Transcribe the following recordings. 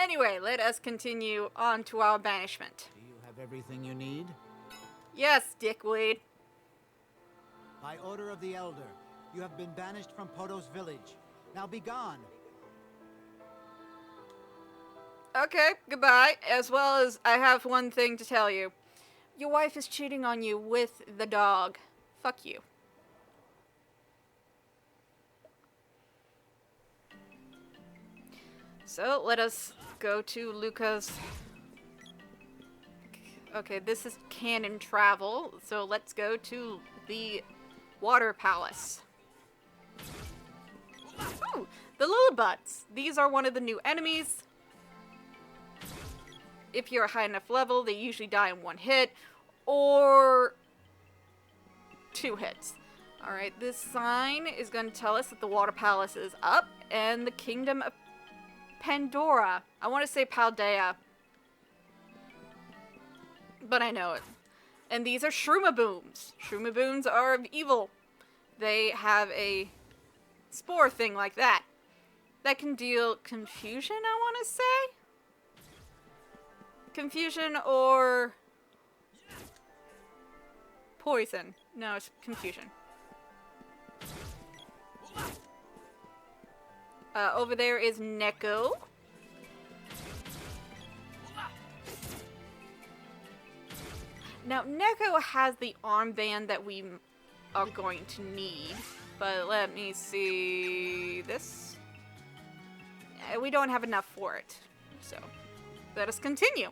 Anyway, let us continue on to our banishment. Do you have everything you need? Yes, dickweed. By order of the Elder, you have been banished from Poto's village. Now be gone. Okay, goodbye. As well as I have one thing to tell you. Your wife is cheating on you with the dog. Fuck you. So, let us go to Luka's... Okay, this is canon travel, so let's go to the Water Palace. Ooh, the Lillibutts. These are one of the new enemies. If you're a high enough level, they usually die in one hit, or 2 hits. Alright, this sign is going to tell us that the Water Palace is up, and the Kingdom of Pandora. I want to say Paldea, but I know it. And these are Shroomaboons. Shroomaboons are evil. They have a spore thing like that. That can deal confusion, I want to say? Confusion or poison. No, it's confusion. Over there is Neko. Now, Neko has the armband that we are going to need, but let me see this. We don't have enough for it, so let us continue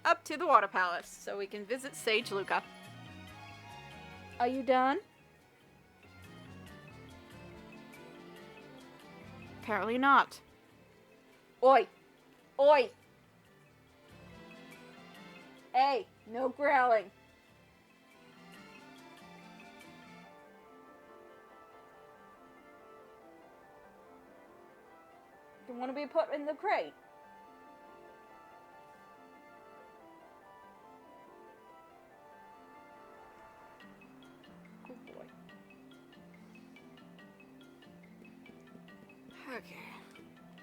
up to the Water Palace so we can visit Sage Luka. Are you done? Apparently not. Oi! Oi! Hey, no growling. You want to be put in the crate? Good boy. Okay.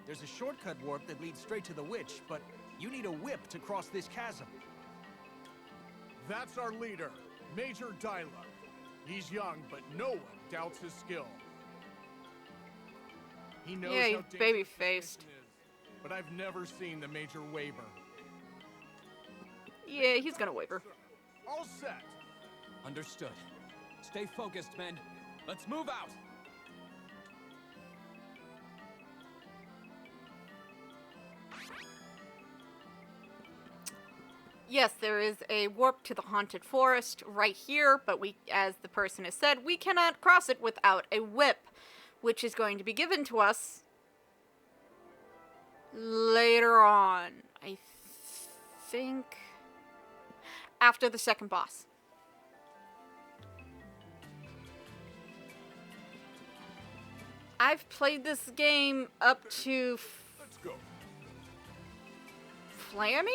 There's a shortcut warp that leads straight to the witch, but you need a whip to cross this chasm. That's our leader, Major Dyla. He's young, but no one doubts his skill. He knows Yeah, how he's dangerous baby-faced. this mission is, but I've never seen the Major waver. Yeah, he's gonna waver. All set. Understood. Stay focused, men. Let's move out! Yes, there is a warp to the Haunted Forest right here, but we, as the person has said, we cannot cross it without a whip, which is going to be given to us later on. I think after the second boss. I've played this game up to Let's go. Flammy?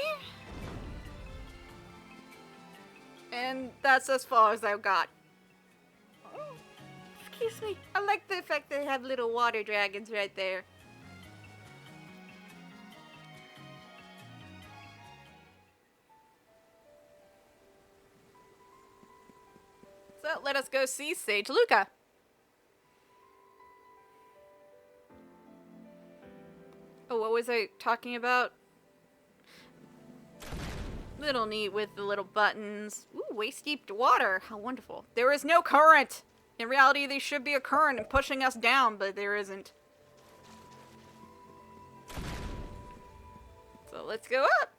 And that's as far as I've got. Oh, excuse me. I like the fact they have little water dragons right there. So let us go see Sage Luka. Oh, what was I talking about? Little neat with the little buttons. Ooh, waist-deep water. How wonderful. There is no current. In reality, there should be a current and pushing us down, but there isn't. So let's go up.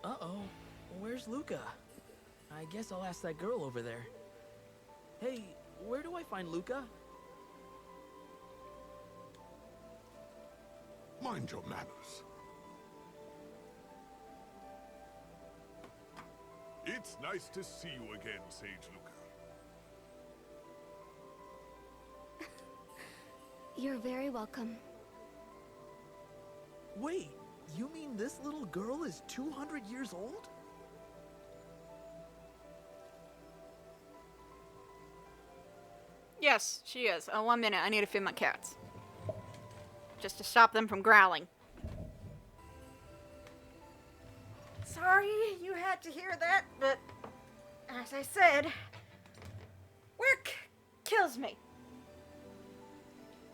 Uh-oh. Where's Luka? I guess I'll ask that girl over there. Hey, where do I find Luka? Mind your manners. It's nice to see you again, Sage Luka. You're very welcome. Wait, you mean this little girl is 200 years old? Yes, she is. Oh, 1 minute. I need to feed my cats. just to stop them from growling. Sorry you had to hear that, but as I said, work kills me.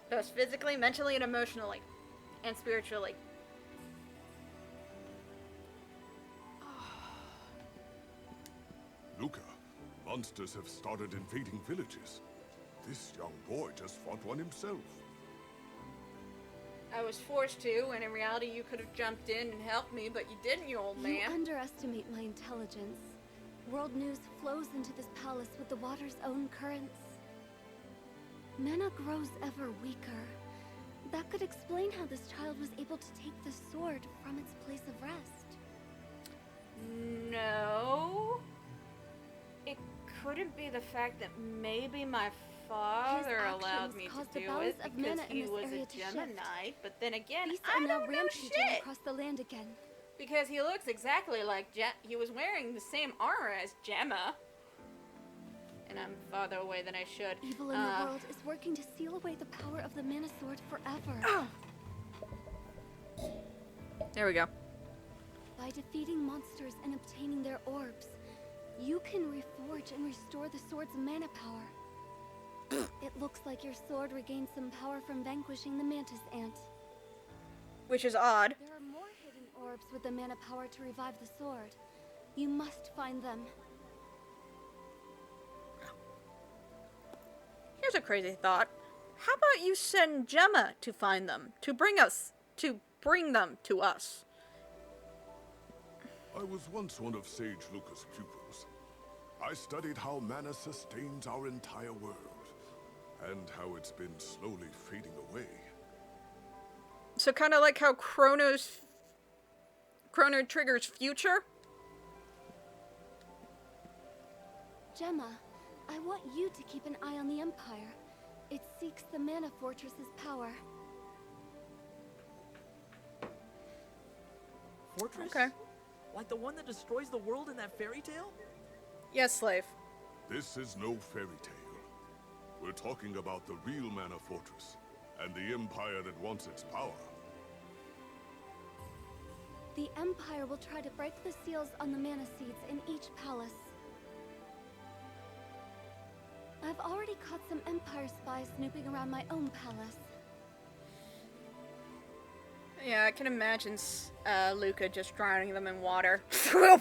Both physically, mentally, and emotionally, and spiritually. Luka, monsters have started invading villages. This young boy just fought one himself. I was forced to, and in reality you could have jumped in and helped me, but you didn't, you old You man. underestimate my intelligence. World news flows into this palace with the water's own currents. Mana grows ever weaker. That could explain how this child was able to take the sword from its place of rest. No. It couldn't be the fact that maybe my father His allowed actions me to caused the do balance it of because mana in he this was area a to shift. Gemini, but then again, Beasts I are now don't know rampaging shit. across the land again. Because he looks exactly like he was wearing the same armor as Gemma. And I'm farther away than I should. Evil in the world is working to seal away the power of the mana sword forever. There we go. By defeating monsters and obtaining their orbs, you can reforge and restore the sword's mana power. It looks like your sword regained some power from vanquishing the mantis ant. Which is odd. There are more hidden orbs with the mana power to revive the sword. You must find them. Here's a crazy thought. How about you send Gemma to find them, to bring them to us? I was once one of Sage Luka's pupils. I studied how mana sustains our entire world, and how it's been slowly fading away. So kind of like how Chrono triggers future? Gemma, I want you to keep an eye on the Empire. It seeks the Mana Fortress's power. Fortress? Okay. Like the one that destroys the world in that fairy tale? Yes, slave. This is no fairy tale. We're talking about the real Mana Fortress, and the Empire that wants its power. The Empire will try to break the seals on the Mana Seeds in each palace. I've already caught some Empire spies snooping around my own palace. Yeah, I can imagine Luka just drowning them in water. There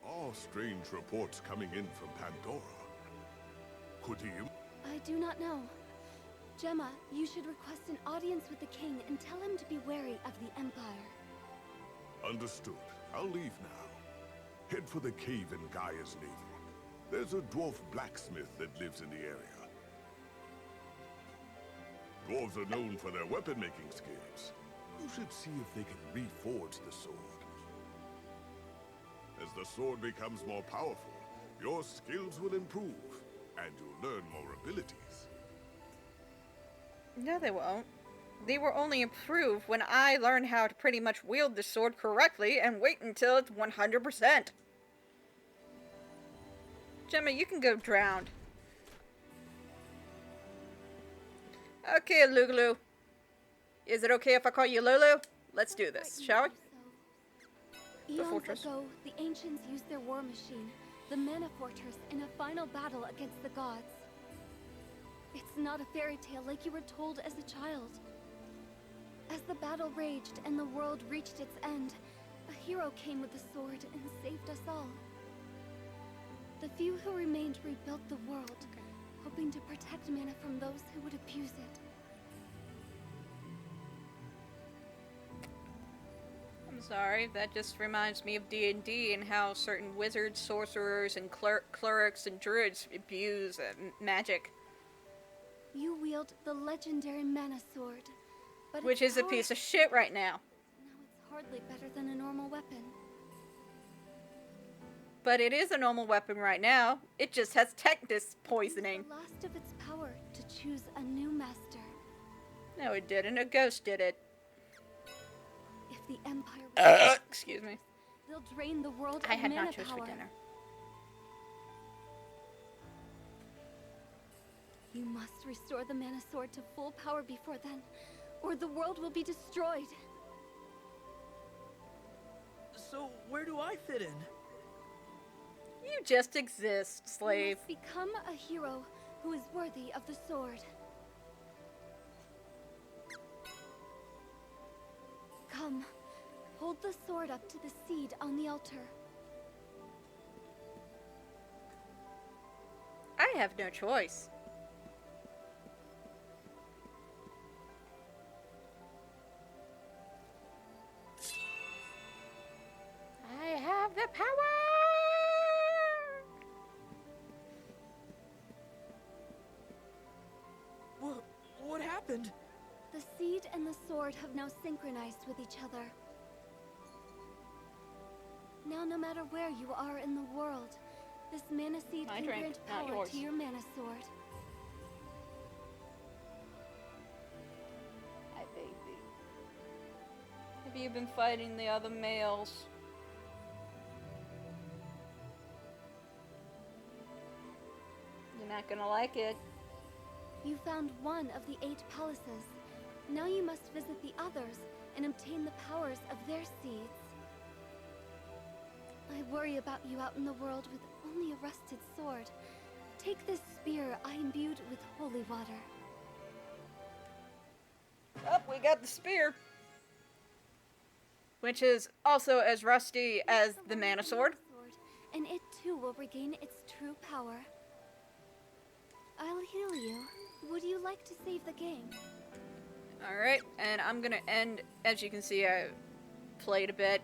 are strange reports coming in from Pandora. Could he... I do not know. Gemma, you should request an audience with the king and tell him to be wary of the Empire. Understood. I'll leave now. Head for the cave in Gaia's navel. There's a dwarf blacksmith that lives in the area. Dwarves are known for their weapon-making skills. You should see if they can reforge the sword. As the sword becomes more powerful, your skills will improve, and you'll learn more abilities. No, they won't. They will only improve when I learn how to pretty much wield the sword correctly and wait until it's 100%. Gemma, you can go drowned. Okay, Lulu. Is it okay if I call you Lulu? Let's do this, shall we? Eons fortress. ago, the ancients used their war machine, the Mana Fortress, in a final battle against the gods. It's not a fairy tale like you were told as a child. As the battle raged and the world reached its end, a hero came with a sword and saved us all. The few who remained rebuilt the world, hoping to protect mana from those who would abuse it. I'm sorry, that just reminds me of D&D and how certain wizards, sorcerers, and clerics and druids abuse magic. You wield the legendary Mana Sword, but Which its is a power- piece of shit right now. Now it's hardly better than a normal weapon. But it is a normal weapon right now. It just has tetanus poisoning. Used the last of its power to choose a new master. No, it didn't. A ghost did it. If the Empire Excuse me. they'll drain the world I of had mana nachos power. for dinner. You must restore the Mana Sword to full power before then. or the world will be destroyed. So, where do I fit in? You just exist, You slave. must become a hero who is worthy of the sword. Come, hold the sword up to the seed on the altar. I have no choice. I have the power! What happened? The seed and the sword have now synchronized with each other. Now, no matter where you are in the world, this mana seed My can drink, grant not power yours. to your mana sword. Hi, baby. Have you been fighting the other males? You're not gonna like it. You found one of the 8 palaces. Now you must visit the others and obtain the powers of their seeds. I worry about you out in the world with only a rusted sword. Take this spear I imbued with holy water. Oh, we got the spear. Which is also as rusty as the mana sword. And it too will regain its true power. I'll heal you. Would you like to save the game? Alright, and I'm gonna end, as you can see, I played a bit.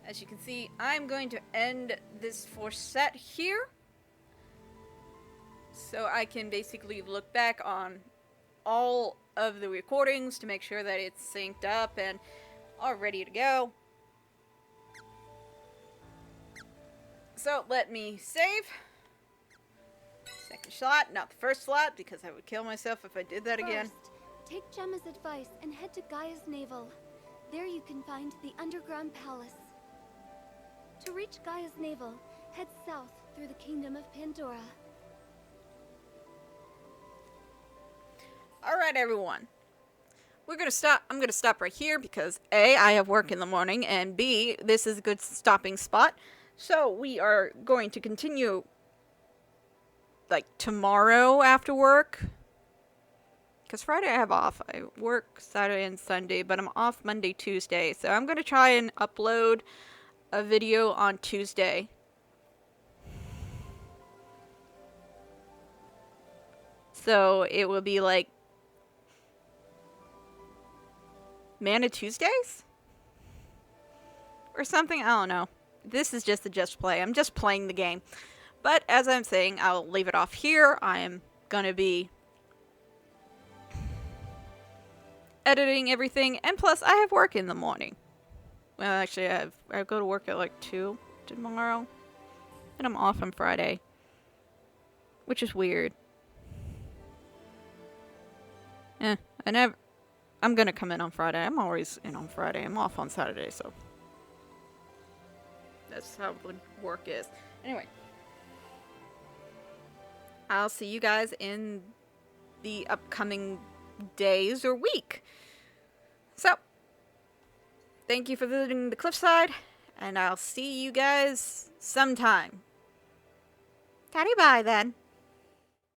As you can see, I'm going to end this for set here. So I can basically look back on all of the recordings to make sure that it's synced up and all ready to go. So let me save. Second slot, not the first slot, because I would kill myself if I did that again. First, take Gemma's advice and head to Gaia's navel. There you can find the underground palace. To reach Gaia's navel, head south through the kingdom of Pandora. Alright, everyone. I'm gonna stop right here because A, I have work in the morning, and B, this is a good stopping spot. So we are going to continue like tomorrow after work. Because Friday I have off. I work Saturday and Sunday, but I'm off Monday, Tuesday. So I'm gonna try and upload a video on Tuesday. So it will be like Mana Tuesdays? Or something? I don't know. This is just a just play. I'm just playing the game. But as I'm saying, I'll leave it off here. I am gonna be editing everything. And plus, I have work in the morning. Well, actually, I go to work at like 2 tomorrow. And I'm off on Friday. Which is weird. I'm gonna come in on Friday. I'm always in on Friday. I'm off on Saturday, so that's how the work is. Anyway, I'll see you guys in the upcoming days or week. So, thank you for visiting the Cliffside, and I'll see you guys sometime. Taddy bye then.